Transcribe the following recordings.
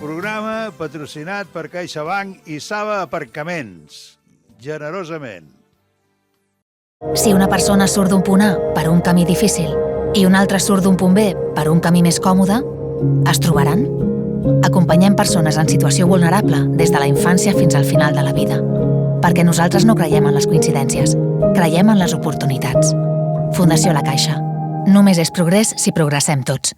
Programa patrocinat per CaixaBank i Saba Aparcaments. Generosament. Si una persona surt d'un punt A per un camí difícil i una altra surt d'un punt B per un camí més còmode, es trobaran? Acompanyem persones en situació vulnerable des de la infància fins al final de la vida. Perquè nosaltres no creiem en les coincidències, creiem en les oportunitats. Fundació La Caixa. Només és progrés si progressem tots.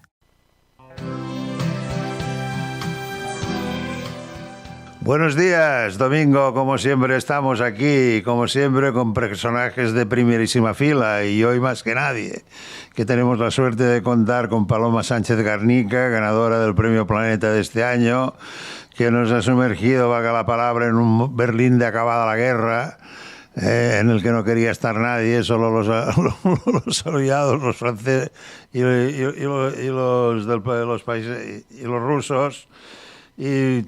Buenos días, Domingo. Como siempre estamos aquí, como siempre con personajes de primerísima fila y hoy más que nadie, que tenemos la suerte de contar con Paloma Sánchez Garnica, ganadora del Premio Planeta de este año, que nos ha sumergido, valga la palabra, en un Berlín de acabada la guerra, en el que no quería estar nadie, solo los aliados, los franceses y los los países y los rusos, y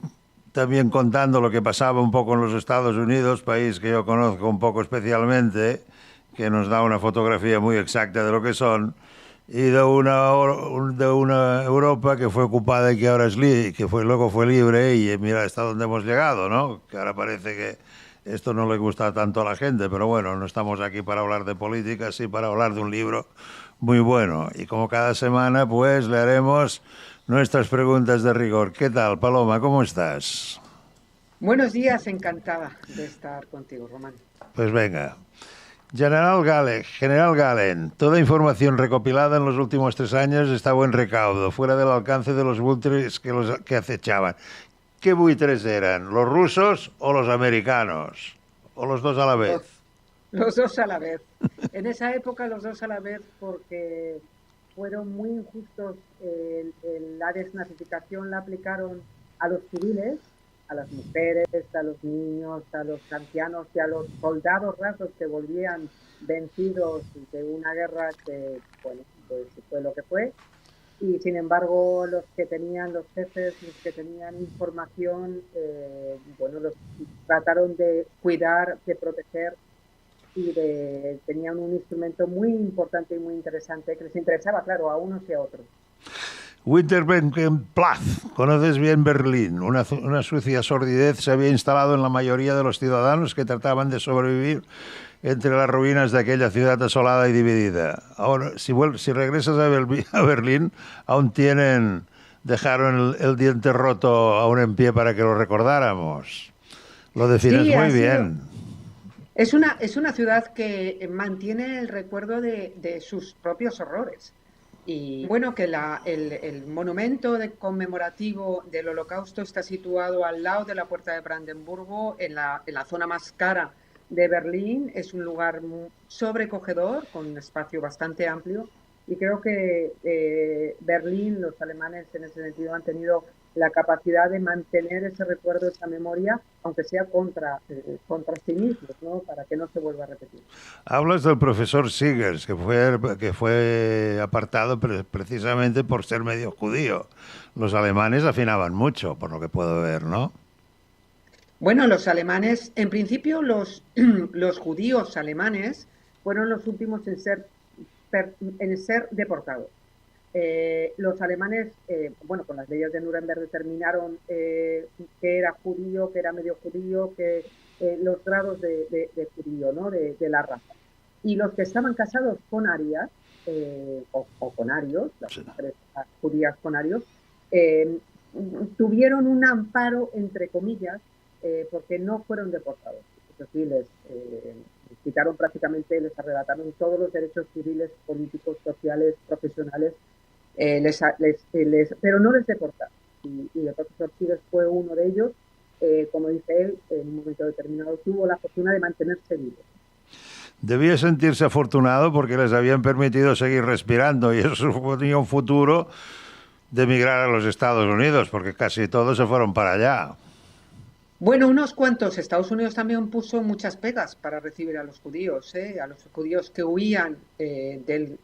también contando lo que pasaba un poco en los Estados Unidos, país que yo conozco un poco especialmente, que nos da una fotografía muy exacta de lo que son, y de una Europa que fue ocupada y que ahora luego fue libre, y mira hasta dónde hemos llegado, ¿no? Que ahora parece que esto no le gusta tanto a la gente, pero bueno, no estamos aquí para hablar de política, sí para hablar de un libro muy bueno. Y como cada semana, pues le haremos nuestras preguntas de rigor. ¿Qué tal, Paloma? ¿Cómo estás? Buenos días, encantada de estar contigo, Román. Pues venga. General Galen, toda información recopilada en los últimos 3 años está a buen recaudo, fuera del alcance de los buitres que acechaban. ¿Qué buitres eran? ¿Los rusos o los americanos? ¿O los dos a la vez? Los dos a la vez. En esa época los dos a la vez, porque fueron muy injustos. La desnazificación la aplicaron a los civiles, a las mujeres, a los niños, a los ancianos y a los soldados rasos que volvían vencidos de una guerra que, bueno, pues fue lo que fue. Y sin embargo, los jefes, los que tenían información, los trataron de cuidar, de proteger, y tenían un instrumento muy importante y muy interesante que les interesaba, claro, a unos y a otros. Winterbergenplatz, conoces bien Berlín. Una sucia sordidez se había instalado en la mayoría de los ciudadanos que trataban de sobrevivir entre las ruinas de aquella ciudad asolada y dividida. Ahora, si regresas a Berlín, aún dejaron el diente roto aún en pie para que lo recordáramos. Lo defines muy bien. Es una ciudad que mantiene el recuerdo de sus propios horrores. Y bueno, que el monumento conmemorativo del Holocausto está situado al lado de la Puerta de Brandenburgo, en la zona más cara de Berlín. Es un lugar sobrecogedor, con un espacio bastante amplio, y creo que Berlín, los alemanes en ese sentido han tenido la capacidad de mantener ese recuerdo, esa memoria, aunque sea contra sí mismos, ¿no? Para que no se vuelva a repetir. Hablas del profesor Siegers, que fue apartado precisamente por ser medio judío. Los alemanes afinaban mucho, por lo que puedo ver, ¿no? Bueno, los alemanes, en principio los judíos alemanes fueron los últimos en ser deportados. Los alemanes, con las leyes de Nuremberg determinaron que era judío, que era medio judío, que los grados de judío, ¿no? De la raza. Y los que estaban casados con arias, o con arios, las mujeres judías con arios, tuvieron un amparo, entre comillas, porque no fueron deportados. Es decir, les quitaron prácticamente, les arrebataron todos los derechos civiles, políticos, sociales, profesionales, pero no les deportaron. Y el profesor Siegers fue uno de ellos. Como dice él, en un momento determinado tuvo la fortuna de mantenerse vivo. Debía sentirse afortunado porque les habían permitido seguir respirando, y eso suponía un futuro de emigrar a los Estados Unidos, porque casi todos se fueron para allá. Bueno, unos cuantos. Estados Unidos también puso muchas pegas para recibir a los judíos que huían del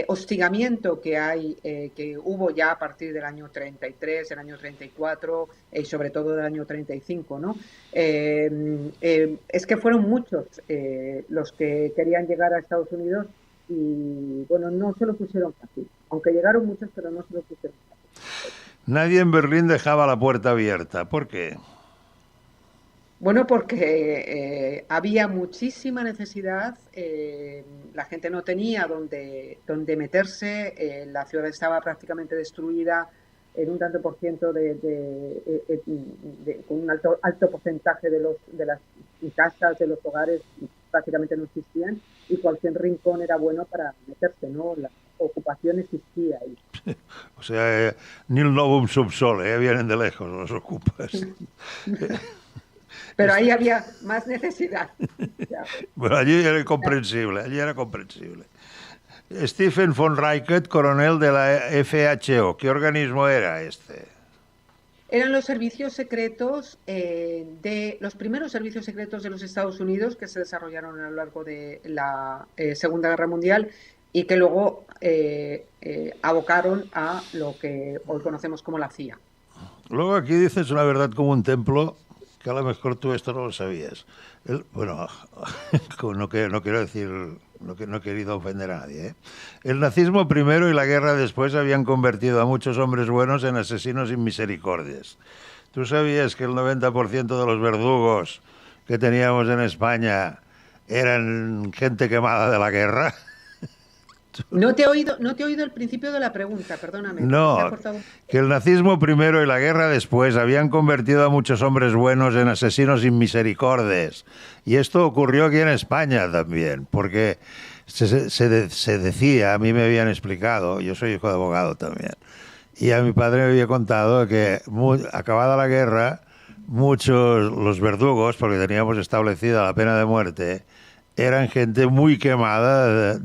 hostigamiento que hubo ya a partir del año 33, del año 34 y sobre todo del año 35, ¿no? Es que fueron muchos los que querían llegar a Estados Unidos y, bueno, no se lo pusieron fácil. Aunque llegaron muchos, pero no se lo pusieron fácil. Nadie en Berlín dejaba la puerta abierta. ¿Por qué? Bueno, porque había muchísima necesidad, la gente no tenía dónde meterse, la ciudad estaba prácticamente destruida en un tanto por ciento con un alto porcentaje de las casas, de los hogares, prácticamente no existían y cualquier rincón era bueno para meterse, ¿no? La ocupación existía ahí. O sea, nil novum subsole, vienen de lejos los ocupas. Pero ahí había más necesidad. Bueno, allí era comprensible, allí era comprensible. Stephen von Reichert, coronel de la FHO. ¿Qué organismo era este? Eran los servicios secretos de los primeros servicios secretos de los Estados Unidos que se desarrollaron a lo largo de la Segunda Guerra Mundial y que luego abocaron a lo que hoy conocemos como la CIA. Luego aquí dices una verdad como un templo, que a lo mejor tú esto no lo sabías. Bueno, no quiero decir, no he querido ofender a nadie, ¿eh? El nazismo primero y la guerra después habían convertido a muchos hombres buenos en asesinos sin misericordias. ¿Tú sabías que el 90% de los verdugos que teníamos en España eran gente quemada de la guerra? No te he oído el principio de la pregunta, perdóname. No, que el nazismo primero y la guerra después habían convertido a muchos hombres buenos en asesinos sin misericordias. Y esto ocurrió aquí en España también, porque se decía, a mí me habían explicado, yo soy hijo de abogado también, y a mi padre me había contado que acabada la guerra, muchos, los verdugos, porque teníamos establecida la pena de muerte, eran gente muy quemada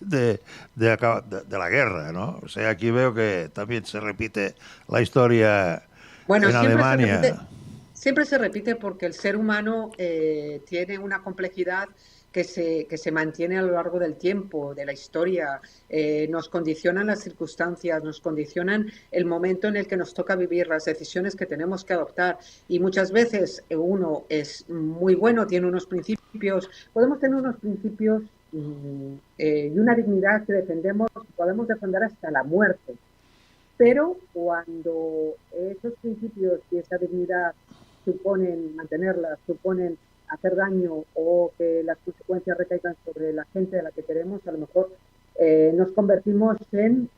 de la guerra, ¿no? O sea, aquí veo que también se repite la historia bueno, en Alemania. Siempre se repite porque el ser humano tiene una complejidad que se mantiene a lo largo del tiempo, de la historia. Nos condicionan las circunstancias, nos condicionan el momento en el que nos toca vivir, las decisiones que tenemos que adoptar. Y muchas veces uno es muy bueno, tiene unos principios, podemos tener unos principios y una dignidad que defendemos, podemos defender hasta la muerte. Pero cuando esos principios y esa dignidad suponen mantenerlas, suponen hacer daño o que las consecuencias recaigan sobre la gente a la que queremos, a lo mejor nos convertimos en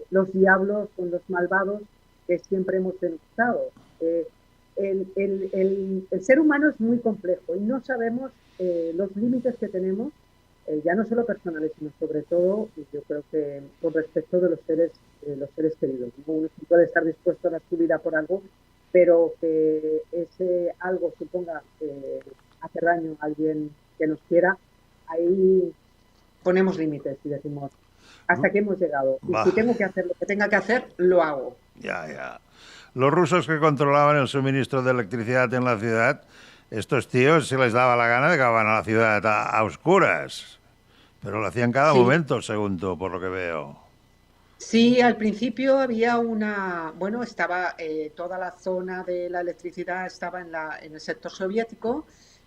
los diablos, en los malvados que siempre hemos denunciado. El ser humano es muy complejo y no sabemos los límites que tenemos, ya no solo personales, sino sobre todo, yo creo que con respecto de los seres queridos. Uno puede estar dispuesto a dar su vida por algo, pero que ese algo suponga hacer daño a alguien que nos quiera, ahí ponemos límites y decimos, hasta aquí hemos llegado. Y si tengo que hacer lo que tenga que hacer, lo hago. Ya. Los rusos que controlaban el suministro de electricidad en la ciudad, estos tíos, si les daba la gana, dejaban a la ciudad a oscuras. Pero lo hacían cada momento, según tú, por lo que veo. Sí, al principio había estaba toda la zona de la electricidad estaba en el sector soviético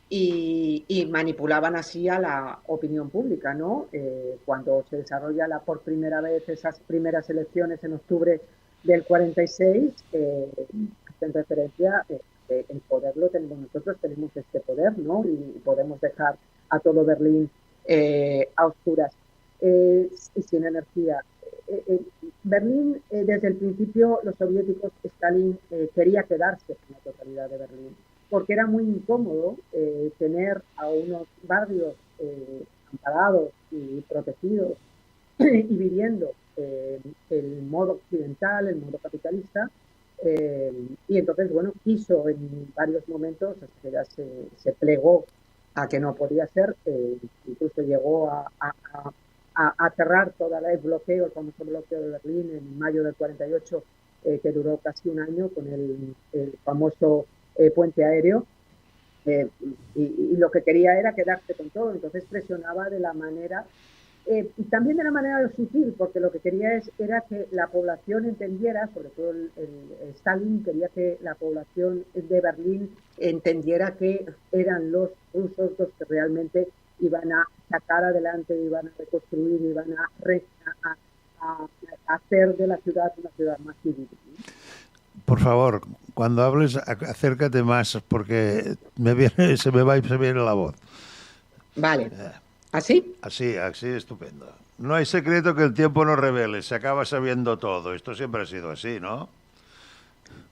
y manipulaban así a la opinión pública, ¿no? Cuando se desarrolla por primera vez esas primeras elecciones en octubre del 46, hacen referencia, el poder lo tenemos nosotros, tenemos este poder, ¿no? Y podemos dejar a todo Berlín a oscuras y sin energía. Berlín, desde el principio, los soviéticos, Stalin quería quedarse con la totalidad de Berlín, porque era muy incómodo tener a unos barrios amparados y protegidos y viviendo el modo occidental, el modo capitalista, y entonces, bueno, quiso en varios momentos, hasta que ya se plegó a que no podía ser, incluso llegó a cerrar todo el bloqueo, el famoso bloqueo de Berlín en mayo del 48, que duró casi un año con el famoso puente aéreo, y lo que quería era quedarse con todo, entonces presionaba de la manera, y también de la manera sutil, porque lo que quería era que la población entendiera, sobre todo el Stalin quería que la población de Berlín entendiera que eran los rusos los que realmente iban a sacar adelante, iban a reconstruir, iban a hacer de la ciudad una ciudad más civil. Por favor, cuando hables, acércate más, porque se me va y se viene la voz. Vale. ¿Así? Así, así, estupendo. No hay secreto que el tiempo no revele, se acaba sabiendo todo. Esto siempre ha sido así, ¿no?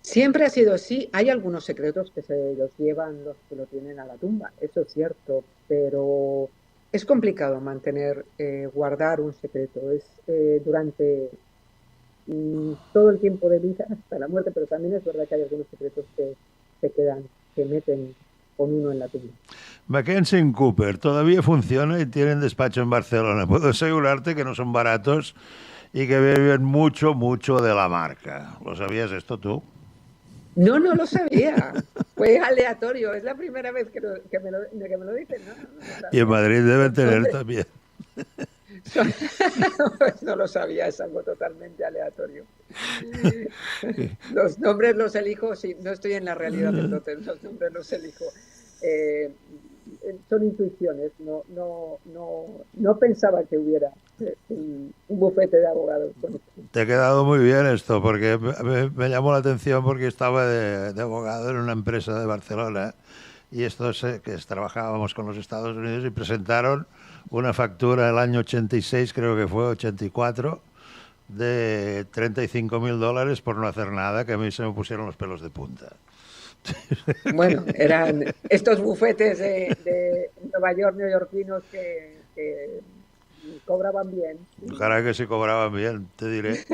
Siempre ha sido así. Hay algunos secretos que se los llevan los que lo tienen a la tumba, eso es cierto, pero es complicado mantener, guardar un secreto. Es durante todo el tiempo de vida hasta la muerte, pero también es verdad que hay algunos secretos que se quedan, que meten con uno en la tumba. Mackenzie Cooper todavía funciona y tienen despacho en Barcelona. Puedo asegurarte que no son baratos y que viven mucho, mucho de la marca. ¿Lo sabías esto tú? No, no lo sabía. Fue aleatorio. Es la primera vez que me lo dicen. No, no, no lo Y en sabía. Madrid deben Los tener nombres, también. pues no lo sabía, es algo totalmente aleatorio. Los nombres los elijo, sí, no estoy en la realidad, entonces los nombres los elijo. Eh, Son intuiciones, no pensaba que hubiera un bufete de abogados con esto. Te ha quedado muy bien esto, porque me llamó la atención porque estaba de abogado en una empresa de Barcelona y que trabajábamos con los Estados Unidos y presentaron una factura del año 86, creo que fue 84, de $35.000 por no hacer nada, que a mí se me pusieron los pelos de punta. Bueno, eran estos bufetes de Nueva York, neoyorquinos que cobraban bien. Caray, que se cobraban bien, te diré.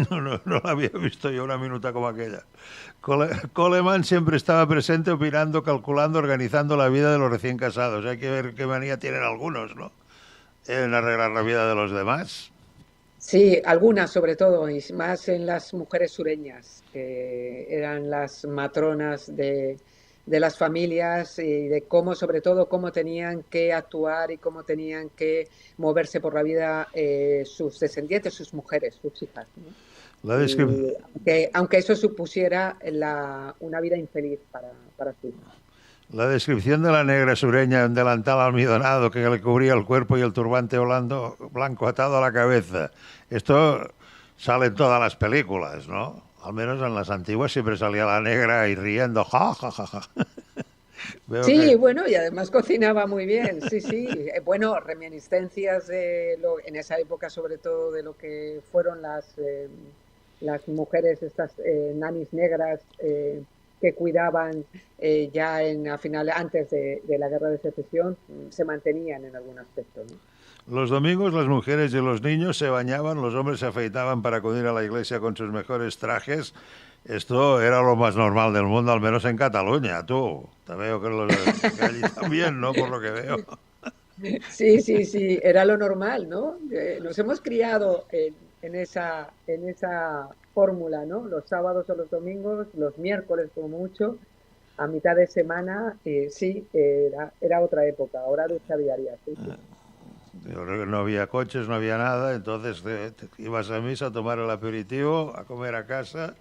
No la había visto yo una minuta como aquella. Coleman siempre estaba presente opinando, calculando, organizando la vida de los recién casados. Hay que ver qué manía tienen algunos, ¿no? En arreglar la vida de los demás. Sí, algunas sobre todo, y más en las mujeres sureñas, que eran las matronas de las familias y de cómo, sobre todo, cómo tenían que actuar y cómo tenían que moverse por la vida sus descendientes, sus mujeres, sus hijas, ¿no? La descripción. Y aunque eso supusiera una vida infeliz para su hija. La descripción de la negra sureña en delantal almidonado que le cubría el cuerpo y el turbante blanco atado a la cabeza. Esto sale en todas las películas, ¿no? Al menos en las antiguas siempre salía la negra y riendo. Ja, ja, ja, ja. Veo Sí, que... bueno, y además cocinaba muy bien, sí, sí. Bueno, reminiscencias en esa época, sobre todo, de lo que fueron las mujeres, estas nanis negras que cuidaban ya antes de la Guerra de Secesión, se mantenían en algún aspecto, ¿no? Los domingos las mujeres y los niños se bañaban, los hombres se afeitaban para acudir a la iglesia con sus mejores trajes. Esto era lo más normal del mundo, al menos en Cataluña, tú. Te veo que allí también, ¿no? Por lo que veo. Sí, sí, sí, era lo normal, ¿no? Nos hemos criado en esa fórmula, ¿no? Los sábados o los domingos, los miércoles como mucho, a mitad de semana, sí, era otra época, ahora ducha diaria, sí, sí. No había coches, no había nada, entonces ibas a misa a tomar el aperitivo, a comer a casa,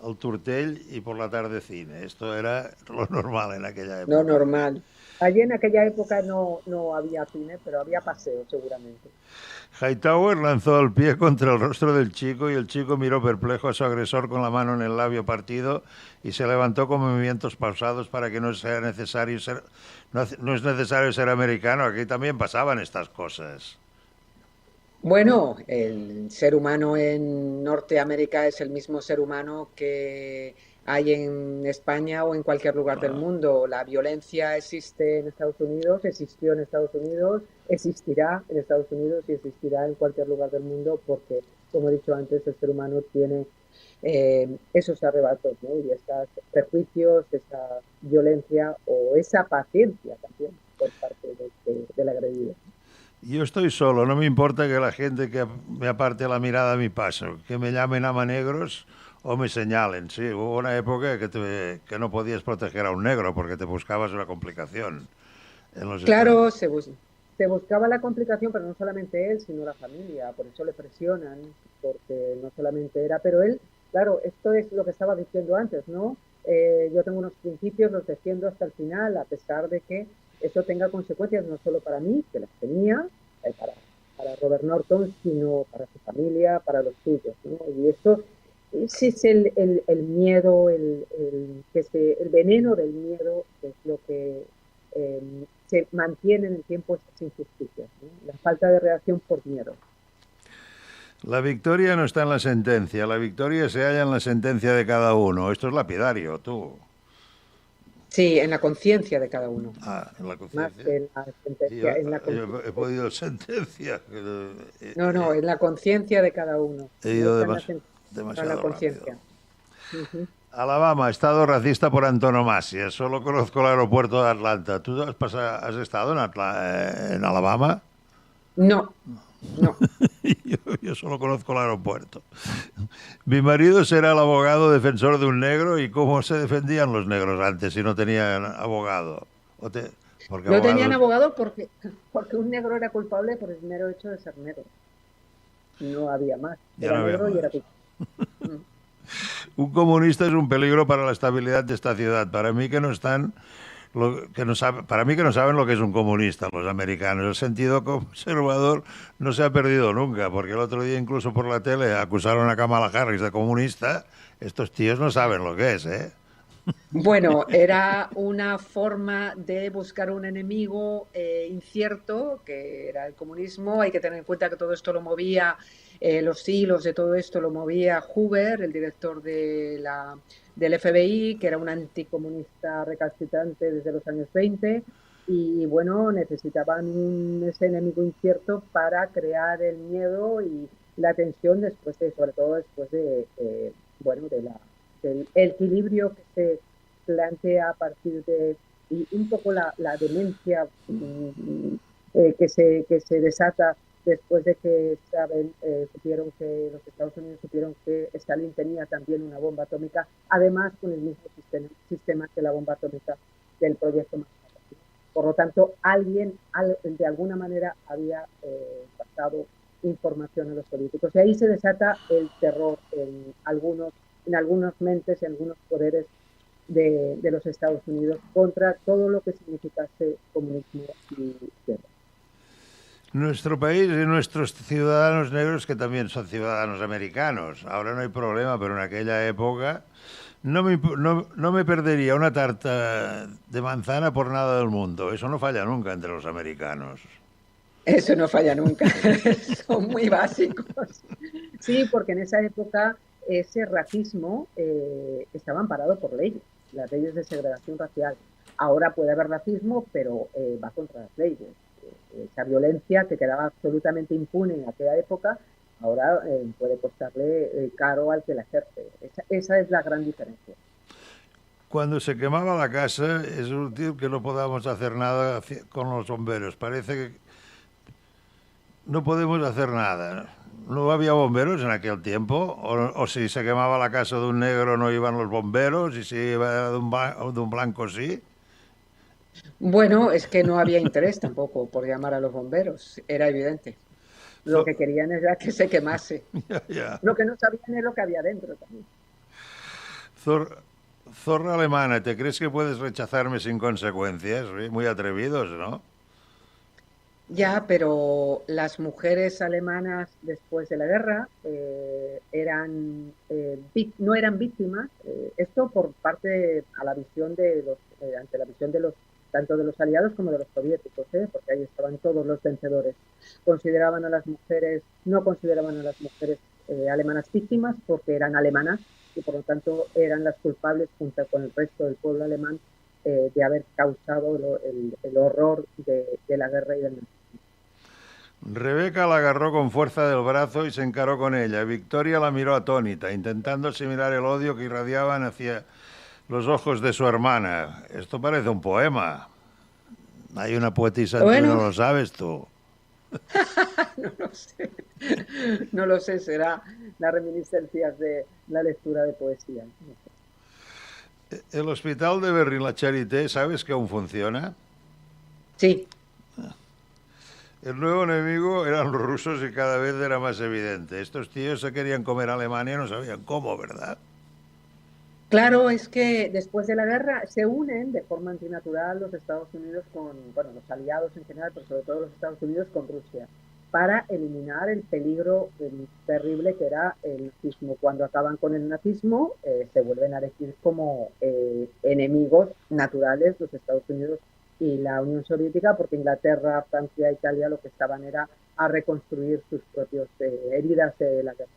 al turtell y por la tarde cine. Esto era lo normal en aquella No época. normal. Allí en aquella época no había cine, pero había paseo seguramente. Hightower lanzó el pie contra el rostro del chico y el chico miró perplejo a su agresor con la mano en el labio partido y se levantó con movimientos pausados para que no sea necesario ser... No es necesario ser americano, aquí también pasaban estas cosas. Bueno, el ser humano en Norteamérica es el mismo ser humano que hay en España o en cualquier lugar del mundo. La violencia existe en Estados Unidos, existió en Estados Unidos, existirá en Estados Unidos y existirá en cualquier lugar del mundo porque, como he dicho antes, el ser humano tiene esos arrebatos, ¿no? Y estos perjuicios, esa violencia o esa paciencia también por parte del agredido. Yo estoy solo, no me importa que la gente que me aparte la mirada a mi paso, que me llamen amanegros o me señalen. Sí, hubo una época que no podías proteger a un negro porque te buscabas una complicación en los Estados Claro, Unidos. se buscaba la complicación, pero no solamente él, sino la familia. Por eso le presionan, porque no solamente era. Pero él, claro, esto es lo que estaba diciendo antes, ¿no? Yo tengo unos principios, los defiendo hasta el final, a pesar de que eso tenga consecuencias no solo para mí, que las tenía, para Robert Norton, sino para su familia, para los suyos, ¿no? Y esto ese es el miedo, el veneno del miedo, que es lo que se mantiene en el tiempo estas injusticias, ¿no? La falta de reacción por miedo. La victoria no está en la sentencia, la victoria se halla en la sentencia de cada uno. Esto es lapidario, tú. Sí, en la conciencia de cada uno, En la más conciencia. que en la sentencia, en la Yo he conciencia. podido sentencia. No, no, en la conciencia de cada uno. He No ido está en la sentencia, está en la demasiado rápido. conciencia. Ujú. Alabama, estado racista por antonomasia. Solo conozco el aeropuerto de Atlanta. ¿Tú has estado en Alabama? No, no. Yo solo conozco el aeropuerto. Mi marido será el abogado defensor de un negro. ¿Y cómo se defendían los negros antes si no tenían abogado? Porque No tenían abogados abogado porque un negro era culpable por el mero hecho de ser negro. No había más. ya Era no había negro y más. era culpable. Un comunista es un peligro para la estabilidad de esta ciudad. Para mí que no están para mí que no saben lo que es un comunista los americanos. El sentido conservador no se ha perdido nunca, porque el otro día incluso por la tele acusaron a Kamala Harris de comunista. Estos tíos no saben lo que es, ¿eh? Bueno, era una forma de buscar un enemigo incierto, que era el comunismo. Hay que tener en cuenta que todo esto lo movía, los hilos de todo esto lo movía Hoover, el director del FBI, que era un anticomunista recalcitrante desde los años 20. Y bueno, necesitaban ese enemigo incierto para crear el miedo y la tensión sobre todo después bueno, del equilibrio que se plantea a partir de y un poco la demencia que se desata después de que supieron que los Estados Unidos supieron que Stalin tenía también una bomba atómica, además con el mismo sistema que la bomba atómica del proyecto Manhattan. Por lo tanto, alguien de alguna manera había pasado información a los políticos. Y ahí se desata el terror en algunas mentes y algunos poderes de los Estados Unidos contra todo lo que significase comunismo y guerra. Nuestro país y nuestros ciudadanos negros, que también son ciudadanos americanos. Ahora no hay problema, pero en aquella época no me perdería una tarta de manzana por nada del mundo. Eso no falla nunca entre los americanos. Eso no falla nunca, son muy básicos. Sí, porque en esa época ese racismo estaba amparado por leyes, las leyes de segregación racial. Ahora puede haber racismo, pero va contra las leyes. Esa violencia que quedaba absolutamente impune en aquella época, ahora puede costarle caro al que la ejerce. Esa es la gran diferencia. Cuando se quemaba la casa, es útil que no podamos hacer nada con los bomberos. Parece que no podemos hacer nada. ¿No había bomberos en aquel tiempo? ¿O si se quemaba la casa de un negro no iban los bomberos? ¿Y si iba de un blanco sí? Bueno, es que no había interés tampoco por llamar a los bomberos, era evidente. Lo que querían era que se quemase. Ya. Lo que no sabían es lo que había dentro también. Zorra alemana, ¿te crees que puedes rechazarme sin consecuencias? Muy atrevidos, ¿no? Ya, pero las mujeres alemanas después de la guerra no eran víctimas. Esto por parte a la visión ante la visión de tanto de los aliados como de los soviéticos, porque ahí estaban todos los vencedores. No consideraban a las mujeres alemanas víctimas porque eran alemanas y por lo tanto eran las culpables junto con el resto del pueblo alemán de haber causado el horror de la guerra y del nazismo. Rebeca la agarró con fuerza del brazo y se encaró con ella. Victoria la miró atónita, intentando asimilar el odio que irradiaban hacia los ojos de su hermana. Esto parece un poema. Hay una poetisa entre Bueno, no lo sabes tú. no lo sé. No lo sé, será las reminiscencias de la lectura de poesía. No sé. El hospital de Berlín, la Charité, ¿sabes que aún funciona? Sí. El nuevo enemigo eran los rusos y cada vez era más evidente. Estos tíos se querían comer a Alemania y no sabían cómo, ¿verdad? Claro, es que después de la guerra se unen de forma antinatural los Estados Unidos los aliados en general, pero sobre todo los Estados Unidos con Rusia. para eliminar el peligro terrible que era el nazismo. Cuando acaban con el nazismo, se vuelven a elegir como enemigos naturales los Estados Unidos y la Unión Soviética, porque Inglaterra, Francia, Italia lo que estaban era a reconstruir sus propias heridas de la guerra.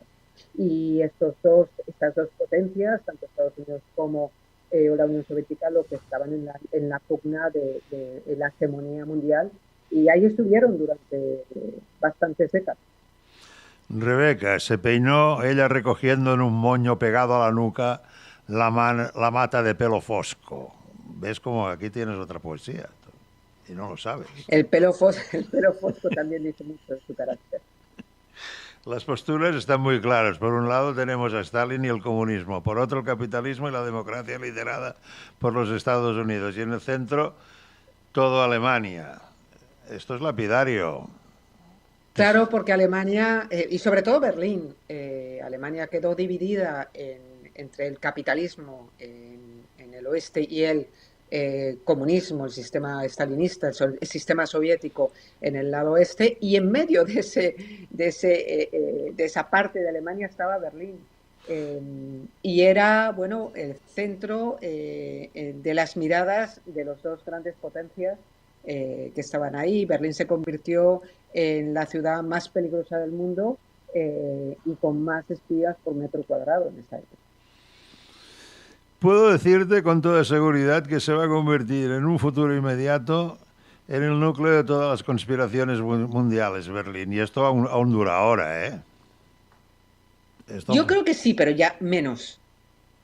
Y estas dos potencias, tanto Estados Unidos como la Unión Soviética, lo que estaban en la pugna de la hegemonía mundial, y ahí estuvieron durante bastantes décadas. Rebeca se peinó, ella recogiendo en un moño pegado a la nuca la mata de pelo fosco. ¿Ves como aquí tienes otra poesía? Y no lo sabes. El pelo fosco también dice mucho de su carácter. Las posturas están muy claras. Por un lado tenemos a Stalin y el comunismo, por otro el capitalismo y la democracia liderada por los Estados Unidos, y en el centro todo Alemania. Esto es lapidario. Claro, porque Alemania, y sobre todo Berlín, Alemania quedó dividida entre el capitalismo en el oeste y el comunismo, el sistema stalinista, el sistema soviético en el lado oeste, y en medio de esa parte de Alemania estaba Berlín. Y era, bueno, el centro de las miradas de las dos grandes potencias que estaban ahí. Berlín se convirtió en la ciudad más peligrosa del mundo y con más espías por metro cuadrado en esa época. Puedo decirte con toda seguridad que se va a convertir en un futuro inmediato en el núcleo de todas las conspiraciones mundiales, Berlín. Y esto aún dura ahora, ¿eh? Yo creo que sí, pero ya menos.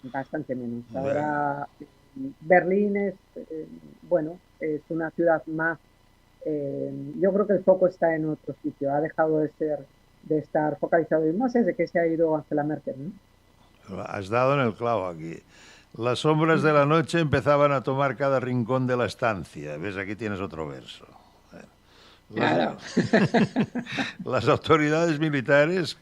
Bastante menos. Ahora Berlín es, bueno, es una ciudad más. Yo creo que el foco está en otro sitio. Ha dejado de estar focalizado. Y más desde que se ha ido Angela Merkel, ¿no? Has dado en el clavo aquí. Las sombras de la noche empezaban a tomar cada rincón de la estancia. ¿Ves? Aquí tienes otro verso. Claro. Las autoridades militares,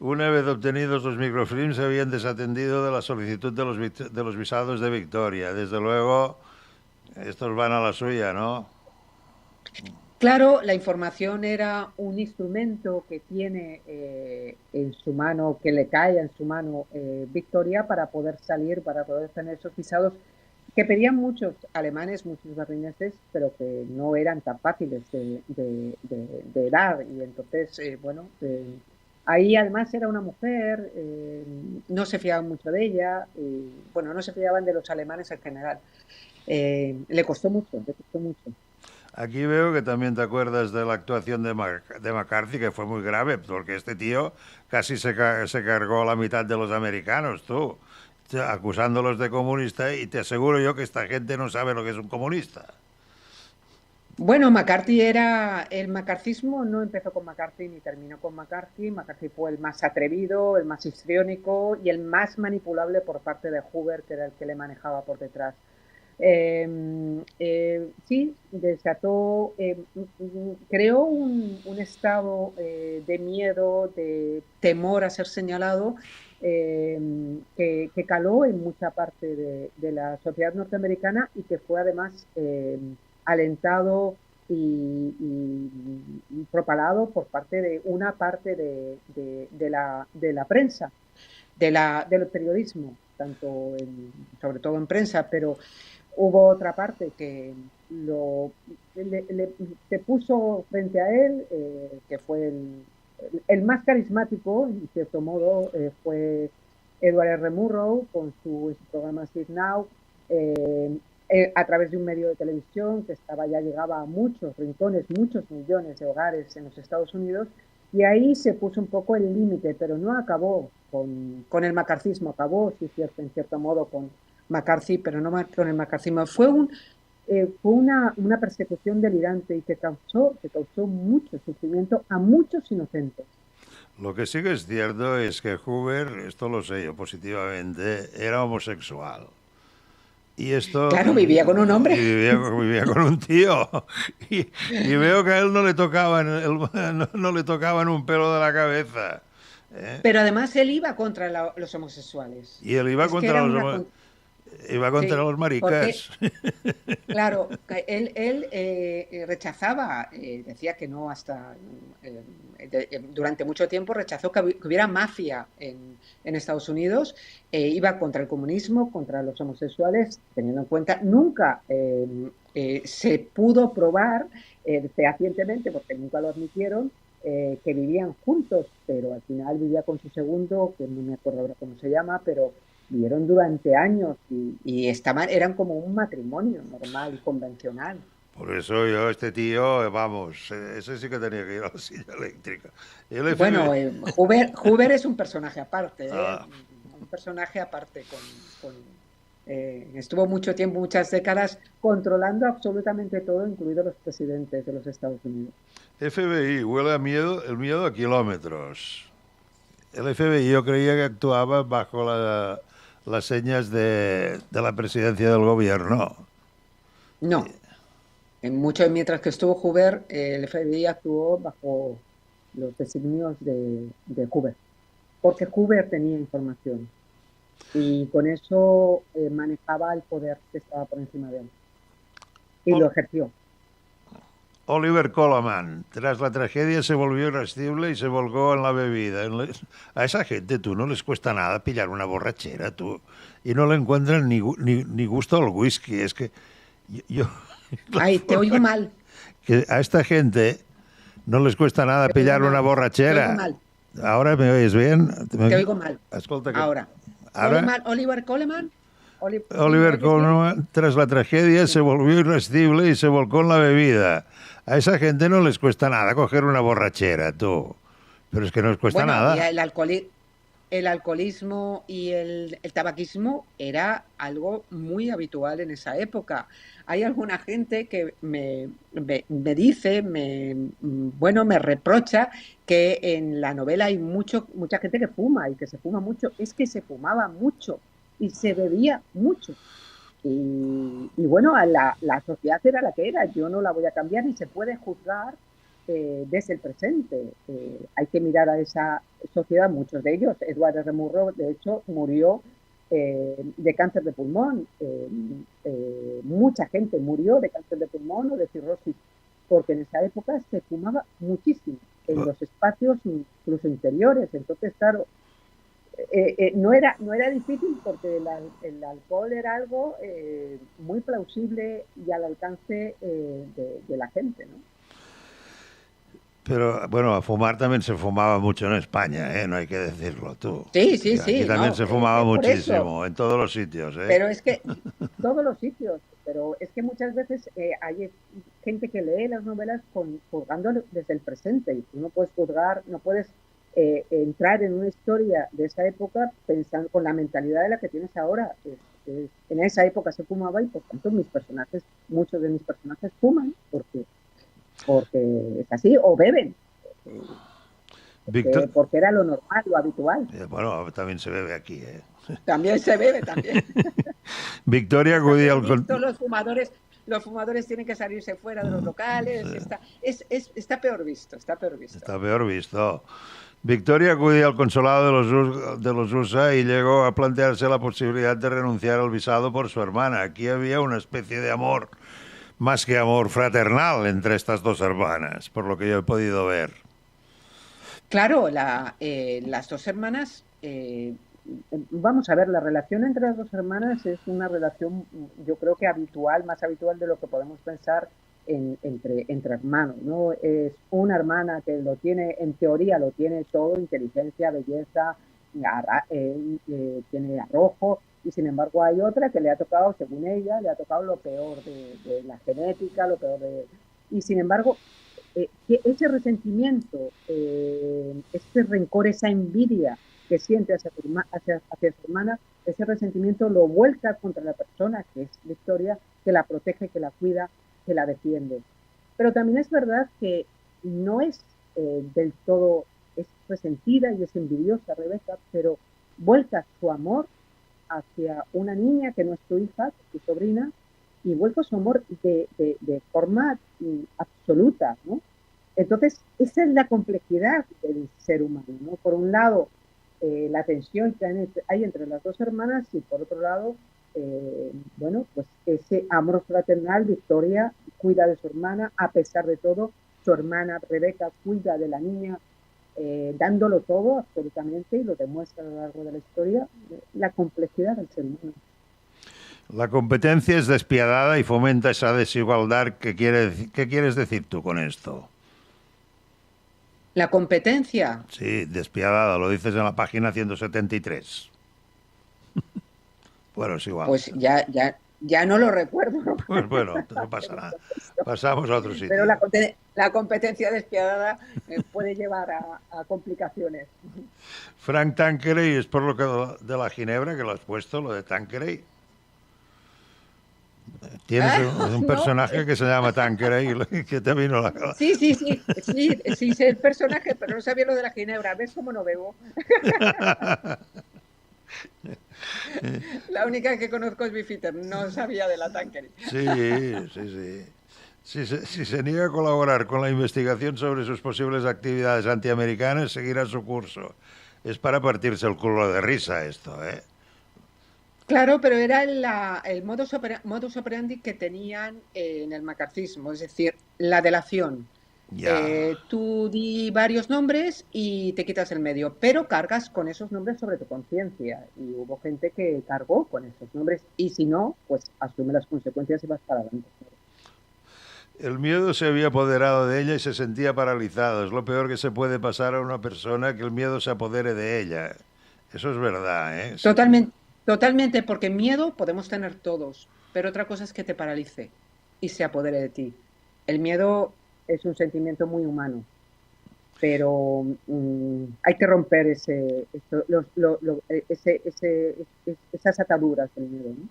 una vez obtenidos los microfilms, se habían desatendido de la solicitud de los visados de Victoria. Desde luego, estos van a la suya, ¿no? Claro, la información era un instrumento que tiene en su mano, que le cae en su mano Victoria para poder salir, para poder tener esos visados que pedían muchos alemanes, muchos berlineses, pero que no eran tan fáciles de dar. Y entonces, bueno, ahí además era una mujer, no se fiaban mucho de ella, bueno, no se fiaban de los alemanes en general. Le costó mucho. Aquí veo que también te acuerdas de la actuación de McCarthy, que fue muy grave, porque este tío casi se cargó a la mitad de los americanos, tú, acusándolos de comunista, y te aseguro yo que esta gente no sabe lo que es un comunista. Bueno, el macarcismo no empezó con McCarthy ni terminó con McCarthy. McCarthy fue el más atrevido, el más histriónico y el más manipulable por parte de Hoover, que era el que le manejaba por detrás. Sí, desató, creó un estado de miedo, de temor a ser señalado, que caló en mucha parte de la sociedad norteamericana y que fue además alentado y propalado por parte de una parte de la prensa, del periodismo, sobre todo en prensa, pero hubo otra parte que se puso frente a él, que fue el más carismático, en cierto modo, fue Edward R. Murrow con su programa Sit Now, a través de un medio de televisión que ya llegaba a muchos rincones, muchos millones de hogares en los Estados Unidos, y ahí se puso un poco el límite, pero no acabó con el macarcismo, acabó, sí, en cierto modo, con McCarthy, pero no con el macarcismo. Fue una persecución delirante y que causó mucho sufrimiento a muchos inocentes. Lo que sí que es cierto es que Hoover, esto lo sé yo positivamente, era homosexual. Y esto, claro, vivía con un hombre. Vivía con un tío. Y veo que a él no le tocaban un pelo de la cabeza. Pero además él iba contra los homosexuales. Y él iba contra los homosexuales. Iba contra los maricas. Claro, él rechazaba, decía que no durante mucho tiempo rechazó que hubiera mafia en Estados Unidos, iba contra el comunismo, contra los homosexuales, teniendo en cuenta, nunca se pudo probar fehacientemente, porque nunca lo admitieron, que vivían juntos, pero al final vivía con su segundo, que no me acuerdo ahora cómo se llama, pero vivieron durante años y eran como un matrimonio normal y convencional. Por eso yo, este tío, vamos, ese sí que tenía que ir a la silla eléctrica. Bueno, Hoover es un personaje aparte, Ah. un personaje aparte. Estuvo mucho tiempo, muchas décadas, controlando absolutamente todo, incluidos los presidentes de los Estados Unidos. FBI, huele a miedo, el miedo a kilómetros. El FBI yo creía que actuaba bajo las señas de la presidencia del gobierno. No, mientras que estuvo Hoover, el FBI actuó bajo los designios de Hoover, porque Hoover tenía información y con eso manejaba el poder que estaba por encima de él y lo ejerció. Oliver Coleman, tras la tragedia se volvió irascible y se volcó en la bebida. A esa gente, tú, no les cuesta nada pillar una borrachera, tú, y no le encuentran ni gusto al whisky. Es que yo Ay, te oigo mal. Que a esta gente no les cuesta nada pillar una borrachera. Te oigo mal. ¿Ahora me oyes bien? Te oigo mal. Escolta, Ahora. Oliver Coleman. Oliver Coleman, tras la tragedia, se volvió irascible y se volcó en la bebida. A esa gente no les cuesta nada coger una borrachera, tú. Pero es que no les cuesta nada. Y el alcoholismo y el tabaquismo era algo muy habitual en esa época. Hay alguna gente que me dice, me reprocha que en la novela hay mucha gente que fuma y que se fuma mucho. Es que se fumaba mucho y se bebía mucho. Y bueno, la sociedad era la que era. Yo no la voy a cambiar ni se puede juzgar desde el presente. Hay que mirar a esa sociedad, muchos de ellos. Edward R. Murrow, de hecho, murió de cáncer de pulmón. Mucha gente murió de cáncer de pulmón o de cirrosis, porque en esa época se fumaba muchísimo en los espacios incluso interiores. Entonces, claro, no era difícil porque el alcohol era algo muy plausible y al alcance de la gente, ¿no? Pero bueno, a fumar también se fumaba mucho en España, ¿eh? No hay que decirlo, tú. Sí. Aquí también se fumaba muchísimo, en todos los sitios, ¿eh? Pero es que, todos los sitios, pero es que muchas veces hay gente que lee las novelas juzgando desde el presente, y tú no puedes juzgar, no puedes entrar en una historia de esa época pensando con la mentalidad de la que tienes ahora. En esa época se fumaba y por tanto muchos de mis personajes fuman porque es así, o beben, porque era lo normal, lo habitual. Bueno, también se bebe aquí, ¿eh? También se bebe, también. Victoria acudía al... Los fumadores tienen que salirse fuera de los locales. Está peor visto, está peor visto. Está peor visto. Victoria acudía al consulado de los USA y llegó a plantearse la posibilidad de renunciar al visado por su hermana. Aquí había una especie de amor, más que amor fraternal, entre estas dos hermanas, por lo que yo he podido ver. Claro, las dos hermanas, vamos a ver, la relación entre las dos hermanas es una relación, yo creo que habitual, más habitual de lo que podemos pensar entre hermanos, ¿no? Es una hermana que lo tiene, en teoría lo tiene todo, inteligencia, belleza, tiene arrojo, y sin embargo hay otra que le ha tocado, según ella, le ha tocado lo peor de la genética, lo peor y sin embargo, que ese resentimiento, ese rencor, esa envidia que siente hacia su hermana, ese resentimiento lo vuelca contra la persona que es Victoria, que la protege, que la cuida, que la defiende. Pero también es verdad que no es del todo, es resentida y es envidiosa Rebeca, pero vuelca su amor hacia una niña que no es tu hija, tu sobrina, y vuelca su amor de forma absoluta, ¿no? Entonces, esa es la complejidad del ser humano, ¿no? Por un lado, la tensión que hay entre las dos hermanas y por otro lado, bueno, pues ese amor fraternal. Victoria cuida de su hermana, a pesar de todo, su hermana Rebeca cuida de la niña, dándolo todo absolutamente, y lo demuestra a lo largo de la historia, la complejidad del ser humano. La competencia es despiadada y fomenta esa desigualdad. ¿Qué quieres decir tú con esto? La competencia. Sí, despiadada, lo dices en la página 173. Bueno, es igual. Pues ya no lo recuerdo. Pues bueno, no pasa nada. Pasamos a otro sitio. Pero la competencia despiadada puede llevar a complicaciones. Frank Tanqueray, es por lo que de la Ginebra que lo has puesto, lo de Tanqueray. Tienes un personaje no. que se llama Tanqueray que te vino a la cabeza. Sí, sé el personaje, pero no sabía lo de la Ginebra. ¿Ves cómo no bebo? La única que conozco es Bifitter, no sabía de la Tanqueray. Sí. Si se niega a colaborar con la investigación sobre sus posibles actividades antiamericanas, seguirá su curso. Es para partirse el culo de risa esto, ¿eh? Claro, pero era el modus operandi que tenían en el macartismo, es decir, la delación. Ya. Tú di varios nombres y te quitas el medio, pero cargas con esos nombres sobre tu conciencia. Y hubo gente que cargó con esos nombres, y si no, pues asume las consecuencias y vas para adelante. El miedo se había apoderado de ella y se sentía paralizada. Es lo peor que se puede pasar a una persona, que el miedo se apodere de ella. Eso es verdad, ¿eh? Sí. Totalmente, porque miedo podemos tener todos, pero otra cosa es que te paralice y se apodere de ti. El miedo es un sentimiento muy humano, pero hay que romper esas ataduras del miedo, ¿no?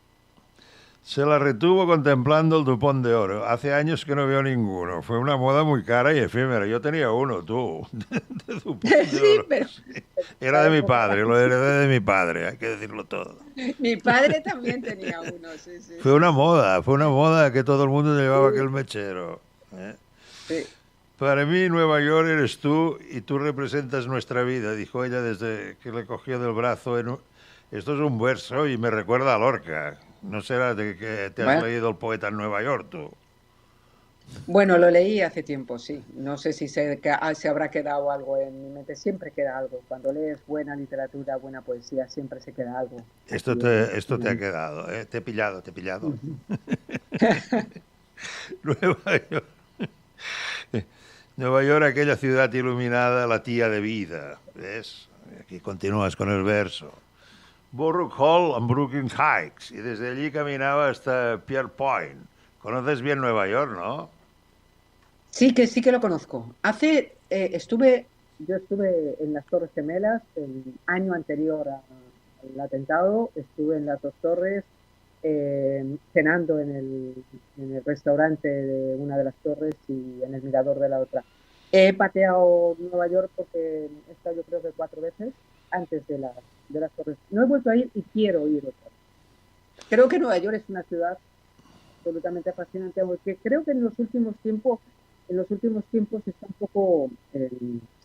Se la retuvo contemplando el Dupont de oro. Hace años que no veo ninguno. Fue una moda muy cara y efímera. Yo tenía uno, tú, de Dupont de Sí, oro. pero Sí. Era de mi padre, lo heredé de mi padre, hay que decirlo todo. mi padre también tenía uno, sí. Fue una moda que todo el mundo llevaba aquel mechero, ¿eh? Sí. Para mí Nueva York eres tú y tú representas nuestra vida, dijo ella desde que le cogió del brazo. Esto es un verso y me recuerda a Lorca. ¿No será de que te has leído El poeta en Nueva York, tú? Bueno, lo leí hace tiempo, sí. No sé si se habrá quedado algo en mi mente. Siempre queda algo. Cuando lees buena literatura, buena poesía, siempre se queda algo. Esto te ha quedado, ¿eh? Te he pillado. Nueva York. Nueva York, aquella ciudad iluminada, la tía de vida. ¿Ves? Aquí continúas con el verso. Borough Hall and Brooklyn Heights, y desde allí caminaba hasta Pierre Point. Conoces bien Nueva York, ¿no? Sí que lo conozco. Yo estuve en las Torres Gemelas el año anterior al atentado. Estuve en las dos torres, cenando en el restaurante de una de las torres y en el mirador de la otra. He pateado Nueva York porque he estado, yo creo que 4 veces antes de las torres. No he vuelto a ir y quiero ir otra vez. Creo que Nueva York es una ciudad absolutamente fascinante, porque creo que en los últimos tiempos está un poco,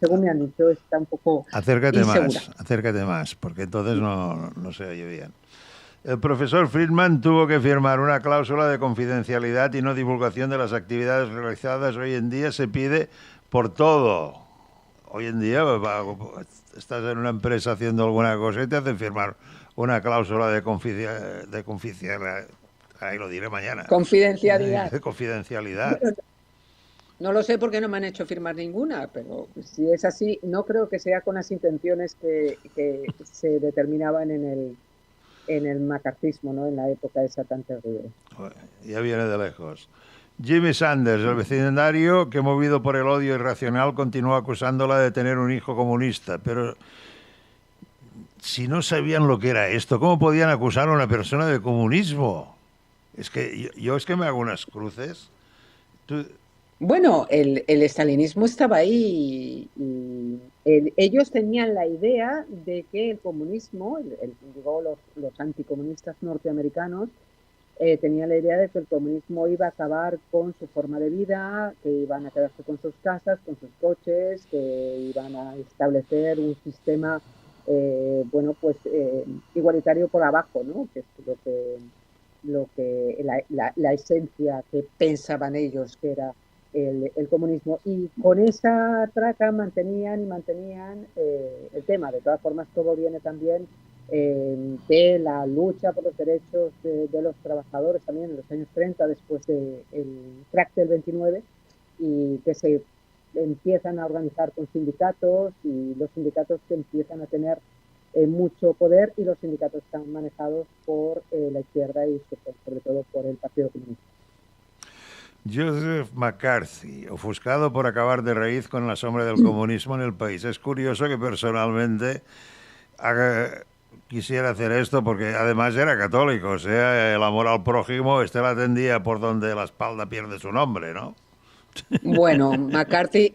según me han dicho, está un poco insegura. Acércate más, porque entonces no se oye bien. El profesor Friedman tuvo que firmar una cláusula de confidencialidad y no divulgación de las actividades realizadas. Hoy en día se pide por todo. Hoy en día estás en una empresa haciendo alguna cosa y te hacen firmar una cláusula de confidencialidad. Ahí lo diré mañana. Confidencialidad. De confidencialidad. Bueno, no lo sé porque no me han hecho firmar ninguna, pero si es así, no creo que sea con las intenciones que se determinaban en el macartismo, ¿no? En la época esa tan terrible. Ya viene de lejos. Jimmy Sanders, el vecindario que, movido por el odio irracional, continuó acusándola de tener un hijo comunista. Pero si no sabían lo que era esto, ¿cómo podían acusar a una persona de comunismo? Es que yo es que me hago unas cruces. Bueno, el estalinismo estaba ahí y ellos tenían la idea de que el comunismo, digo, los anticomunistas norteamericanos, tenían la idea de que el comunismo iba a acabar con su forma de vida, que iban a quedarse con sus casas, con sus coches, que iban a establecer un sistema bueno, pues igualitario por abajo, ¿no? Que es la esencia que pensaban ellos que era el comunismo. Y con esa traca mantenían el tema. De todas formas, todo viene también de la lucha por los derechos de los trabajadores también en los años 30, después del crack del 29, y que se empiezan a organizar con sindicatos, y los sindicatos que empiezan a tener mucho poder, y los sindicatos están manejados por la izquierda y sobre todo por el Partido Comunista. Joseph McCarthy, ofuscado por acabar de raíz con la sombra del comunismo en el país. Es curioso que personalmente quisiera hacer esto, porque además era católico, o sea, el amor al prójimo, la atendía por donde la espalda pierde su nombre, ¿no? Bueno, McCarthy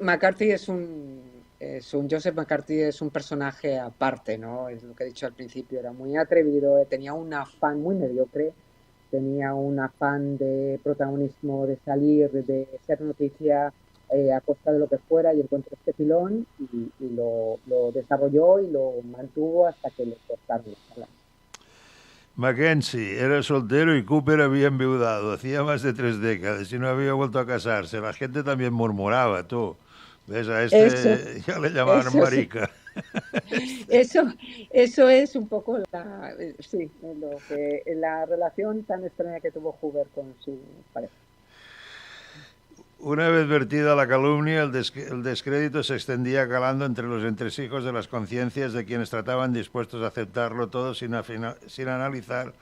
Joseph McCarthy es un personaje aparte, ¿no? Es lo que he dicho al principio, era muy atrevido, tenía un afán muy mediocre, tenía un afán de protagonismo, de salir, de ser noticia a costa de lo que fuera, y encontró este pilón y lo desarrolló y lo mantuvo hasta que le cortaron las alas. Mackenzie era soltero y Cooper había enviudado. Hacía más de 3 décadas y no había vuelto a casarse. La gente también murmuraba, tú. ¿Ves? A este ya le llamaban marica. Eso es un poco la relación tan extraña que tuvo Hoover con su pareja. Una vez vertida la calumnia, el descrédito se extendía calando entre los entresijos de las conciencias de quienes trataban dispuestos a aceptarlo todo sin analizar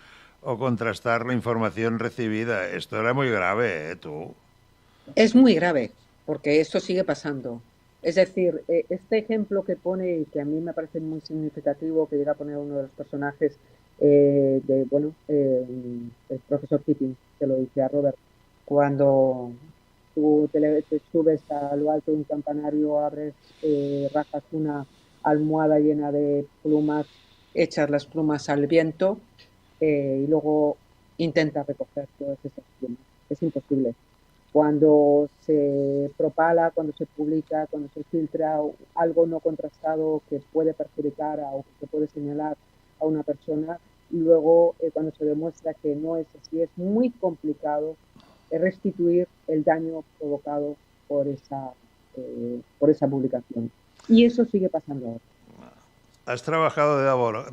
o contrastar la información recibida. Esto era muy grave, tú. Es muy grave, porque esto sigue pasando. Es decir, este ejemplo que pone, y que a mí me parece muy significativo, que llega a poner uno de los personajes, el profesor Keating, que lo dice a Robert, cuando tú te subes a lo alto de un campanario, abres, rajas una almohada llena de plumas, echas las plumas al viento y luego intentas recoger todas esas plumas. Es imposible. Cuando se propala, cuando se publica, cuando se filtra algo no contrastado que puede perjudicar o que puede señalar a una persona, luego cuando se demuestra que no es así, es muy complicado restituir el daño provocado por esa publicación. Y eso sigue pasando ahora. Has trabajado de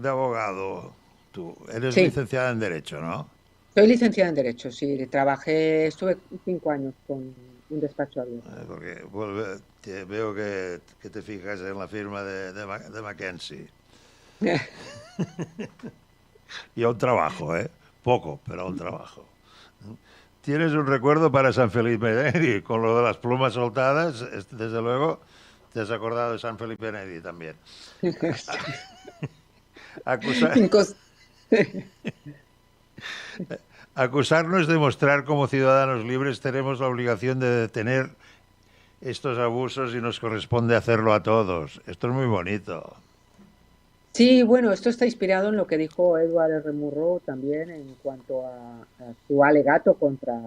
abogado, tú. Eres licenciada en Derecho, ¿no? Soy licenciada en Derecho, sí. Estuve 5 años con un despacho abierto. Porque veo que te fijas en la firma de Mackenzie. Y aún trabajo, poco, pero aún trabajo. ¿Tienes un recuerdo para San Felipe Neri? Con lo de las plumas soltadas, desde luego, te has acordado de San Felipe Neri también. Acusarnos de mostrar como ciudadanos libres tenemos la obligación de detener estos abusos y nos corresponde hacerlo a todos. Esto es muy bonito. Sí, bueno, esto está inspirado en lo que dijo Edward R. Murrow también en cuanto a su alegato contra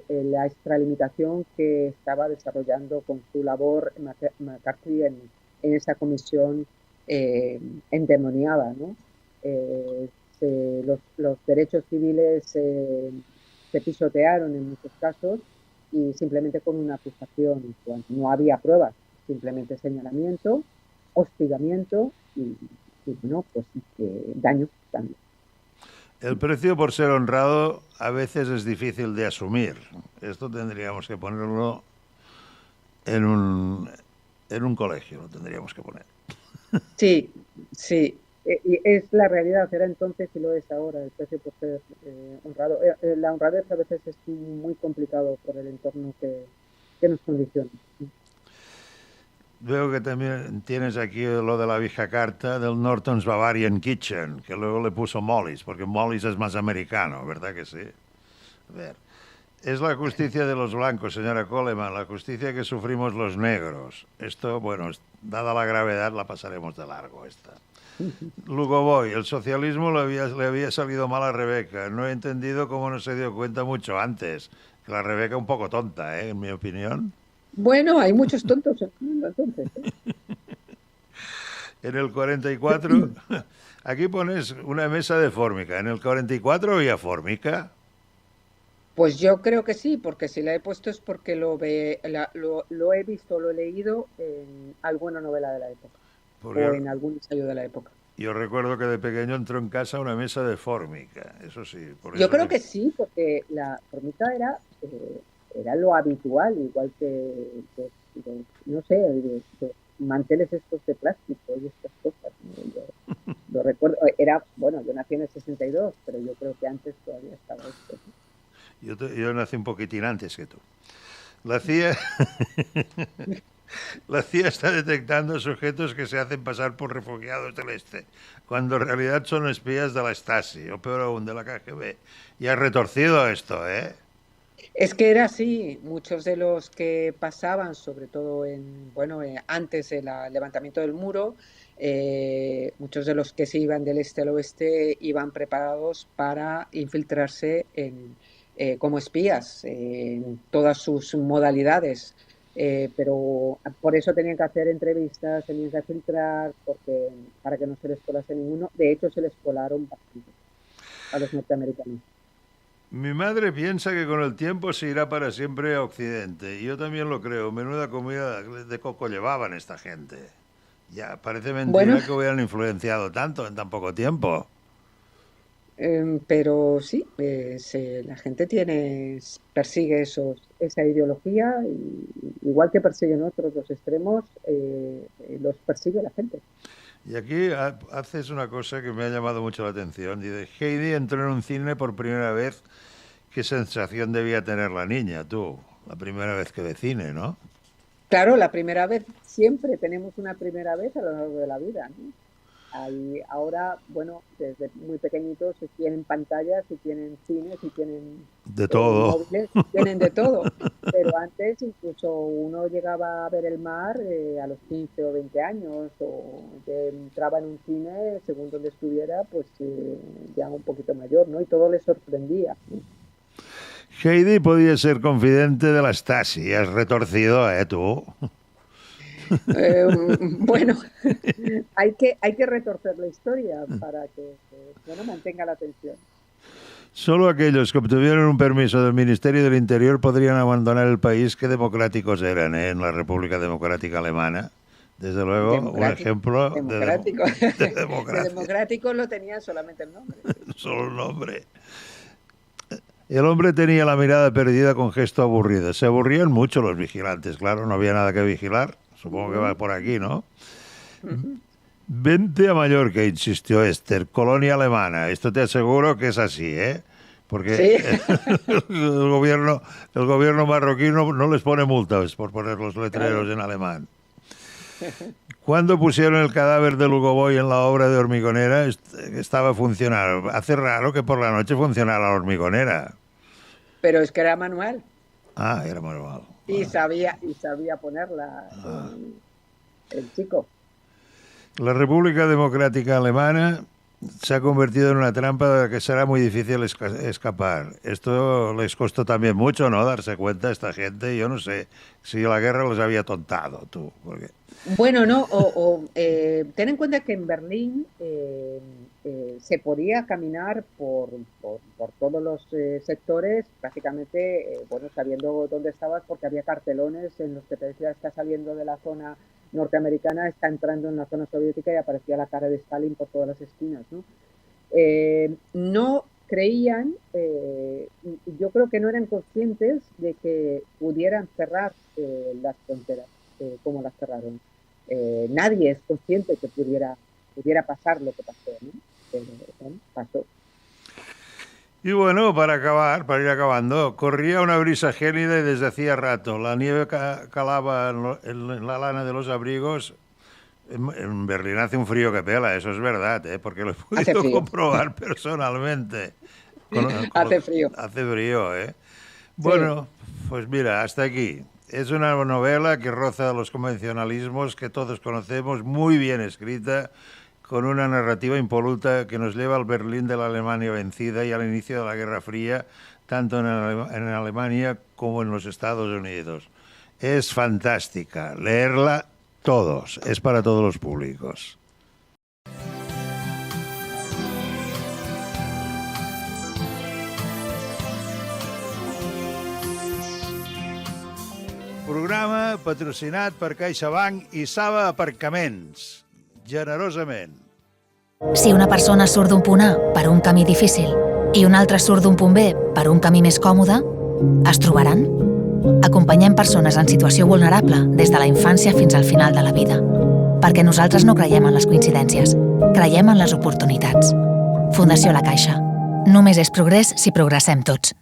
la extralimitación que estaba desarrollando con su labor McCarthy en esa comisión endemoniada, ¿no? Los derechos civiles se pisotearon en muchos casos, y simplemente con una acusación, cuando no había pruebas, simplemente señalamiento, hostigamiento y bueno, pues daño también. El precio por ser honrado a veces es difícil de asumir. Esto tendríamos que ponerlo en un colegio, lo tendríamos que poner. Sí. Y es la realidad, era entonces y lo es ahora, el precio por ser honrado. La honradez a veces es muy complicado por el entorno que nos condiciona. Veo que también tienes aquí lo de la vieja carta del Norton's Bavarian Kitchen, que luego le puso Molly's, porque Molly's es más americano, ¿verdad que sí? A ver, es la justicia de los blancos, señora Coleman, la justicia que sufrimos los negros. Esto, bueno, dada la gravedad, la pasaremos de largo esta. Lugo Boy, el socialismo le había salido mal a Rebeca. No he entendido cómo no se dio cuenta mucho antes. Que la Rebeca un poco tonta, en mi opinión. Bueno, hay muchos tontos en el mundo, entonces. En el 44, aquí pones una mesa de fórmica. ¿En el 44 había fórmica? Pues yo creo que sí, porque si la he puesto es porque lo he visto, lo he leído en alguna novela de la época o Porque en algún ensayo de la época. yo recuerdo que de pequeño entró en casa una mesa de fórmica, eso sí, por Yo eso creo que sí, porque la formica era lo habitual, igual que no sé, los manteles estos de plástico y estas cosas, ¿no? Yo lo recuerdo, bueno, yo nací en el 62, pero yo creo que antes todavía estaba esto, ¿no? yo nací un poquitín antes que tú. La CIA, la CIA está detectando sujetos que se hacen pasar por refugiados del Este, cuando en realidad son espías de la Stasi, o peor aún, de la KGB. Y ha retorcido esto, ¿eh? Es que era así, muchos de los que pasaban, sobre todo antes del levantamiento del muro, muchos de los que se iban del este al oeste iban preparados para infiltrarse como espías en todas sus modalidades. Pero por eso tenían que hacer entrevistas, tenían que filtrar, para que no se les colase ninguno. De hecho, se les colaron bastante a los norteamericanos. Mi madre piensa que con el tiempo se irá para siempre a Occidente. Y yo también lo creo. Menuda comida de coco llevaban esta gente. Ya, parece Bueno, mentira que hubieran influenciado tanto en tan poco tiempo. pero sí, la gente persigue esa ideología, igual que persiguen otros los extremos, los persigue la gente. Y aquí haces una cosa que me ha llamado mucho la atención. Dice, Heidi entró en un cine por primera vez. ¿Qué sensación debía tener la niña, tú? La primera vez que ve cine, ¿no? Claro, la primera vez, siempre tenemos una primera vez a lo largo de la vida, ¿no? Ahora, bueno, desde muy pequeñitos tienen pantallas, y tienen cines, y tienen De todo. móviles, tienen de todo. Pero antes incluso uno llegaba a ver el mar a los 15 o 20 años, o entraba en un cine, según donde estuviera, pues ya un poquito mayor, ¿no? Y todo le sorprendía, ¿no? Heidi podía ser confidente de la Stasi. Has retorcido, tú. Eh, bueno, hay que retorcer la historia para que mantenga la atención. Solo aquellos que obtuvieron un permiso del Ministerio del Interior podrían abandonar el país. Qué democráticos eran, en la República Democrática Alemana. Desde luego, un ejemplo democrático. de democracia. De democrático lo tenía solamente el nombre. Solo el nombre. El hombre tenía la mirada perdida con gesto aburrido. Se aburrían mucho los vigilantes, claro, no había nada que vigilar. Supongo que va por aquí, ¿no? Vente a Mallorca, insistió Esther, colonia alemana. Esto te aseguro que es así, ¿eh? Porque ¿Sí? el gobierno marroquí no les pone multas por poner los letreros en alemán. Cuando pusieron el cadáver de Lugo Boy en la obra de hormigonera, estaba funcionando. Hace raro que por la noche funcionara la hormigonera. Pero es que era manual. Ah, era manual. Y sabía ponerla el chico. La República Democrática Alemana se ha convertido en una trampa de la que será muy difícil escapar. Esto les costó también mucho, ¿no? Darse cuenta a esta gente. Yo no sé si la guerra los había tontado, tú. Porque... Bueno, no, ten en cuenta que en Berlín se podía caminar por todos los sectores, prácticamente, sabiendo dónde estabas, porque había cartelones en los que te decía, está saliendo de la zona norteamericana, está entrando en la zona soviética, y aparecía la cara de Stalin por todas las esquinas, ¿no? No creían, yo creo que no eran conscientes de que pudieran cerrar las fronteras como las cerraron. Nadie es consciente que pudiera pasar lo que pasó, ¿no? Pero, bueno, pasó. Y bueno, para ir acabando, corría una brisa gélida y desde hacía rato. La nieve calaba en la lana de los abrigos. En Berlín hace un frío que pela, eso es verdad, porque lo he podido comprobar personalmente. Hace frío. Hace frío, Bueno, pues mira, hasta aquí. Es una novela que roza los convencionalismos que todos conocemos, muy bien escrita, con una narrativa impoluta que nos lleva al Berlín de la Alemania vencida y al inicio de la Guerra Fría, tanto en Alemania como en los Estados Unidos. Es fantástica, leerla todos, es para todos los públicos. Programa patrocinat per CaixaBank i Saba Aparcaments. Generosament. Si una persona surt d'un punt A per un camí difícil i un altre surt d'un punt B per un camí més còmode, es trobaran? Acompanyem persones en situació vulnerable des de la infància fins al final de la vida. Perquè nosaltres no creiem en les coincidències, creiem en les oportunitats. Fundació La Caixa. Només és progrés si progressem tots.